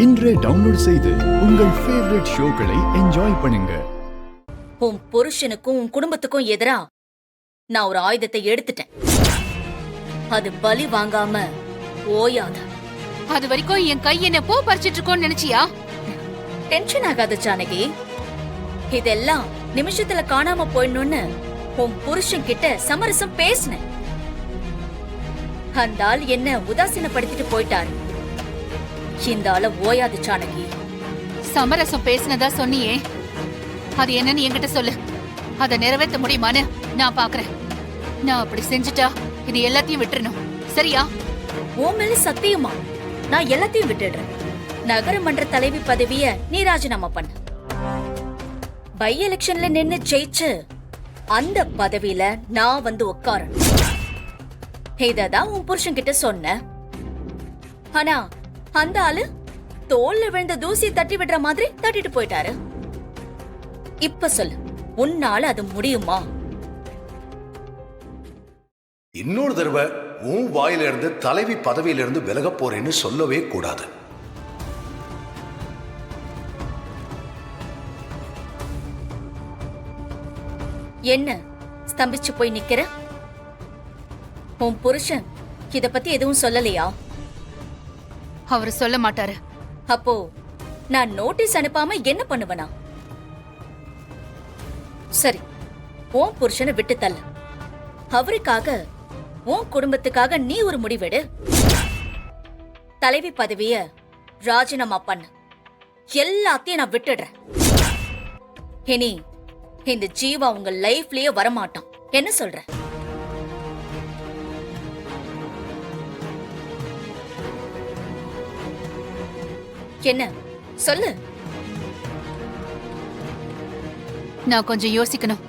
இன்றே டவுன்லோட் செய்து உங்கள் ஃபேவரட் ஷோக்களை என்ஜாய் பண்ணுங்க. உன் புருஷனுக்கும் உன் குடும்பத்துக்கும் எதிரா நான் ஒரு ஆயுதத்தை எடுத்துட்டேன். அது பலி வாங்காம ஓயாத. அது வரைக்கும் என் கை என்ன பூ பறிச்சிட்டு இருக்கோன்னு நினைச்சியா? டென்ஷன் ஆகாத ஜானகி. இதெல்லாம் நிமிஷத்துல காணாம போயிடணும்னு உன் புருஷன் கிட்ட சமரசம் பேசினேன். அந்த ஆள் என்ன உதாசீனப்படுத்திட்டு போயிட்டாரு. இந்த ஆள ஓயாது ஜானகி. சமரசம் பேசினதா சொன்னியே, அது என்னன்னு என்கிட்ட சொல்லு. அதை நிறைவேற்ற முடியுமான்னு நான் பாக்குறேன். நான் அப்படி செஞ்சுட்டா இது எல்லாத்தையும் விட்டுறணும், சரியா? உன் மேல சத்தியமா நான் எல்லாத்தையும் விட்டுடுறேன். நகரமன்ற தலைவி பதவிய நீ ராஜினாமா பண்ண. பை எலெக்ஷன்ல நின்னு ஜெயிச்சு அந்த பதவியில நான் வந்து உட்காரணும். இததான் உன் புருஷன் கிட்ட சொன்ன. ஆனா அந்த ஆளு தோல்ல விழுந்த தூசி தட்டி விடுற மாதிரி தட்டிட்டு போயிட்டாரு. இப்ப சொல்லு, உன்னால அது முடியுமா? இன்னொரு தடவை உன் வாயில இருந்து தலைவி பதவியிலிருந்து விலக போறேன்னு சொல்லவே கூடாது. என்ன ஸ்தம்பிச்சு போய் நிக்கிற? உன் புருஷன் இத பத்தி எதுவும் சொல்லலையா? அவரு சொல்ல மாட்டாரு. அப்போ நான் நோட்டீஸ் அனுப்பாம என்ன பண்ணுவனா? சரி, உன் புருஷனை விட்டு தள்ள. அவருக்காக உன் குடும்பத்துக்காக நீ ஒரு முடிவெடு. தலைவி பதவிய ராஜினாமா பண்ண. எல்லாத்தையும் நான் விட்டுடுறேன். இனி இந்த ஜீவா உங்க லைஃப்லயே வரமாட்டான். என்ன சொல்ற? என்ன சொல்லு. நான் கொஞ்சம் யோசிக்கணும்.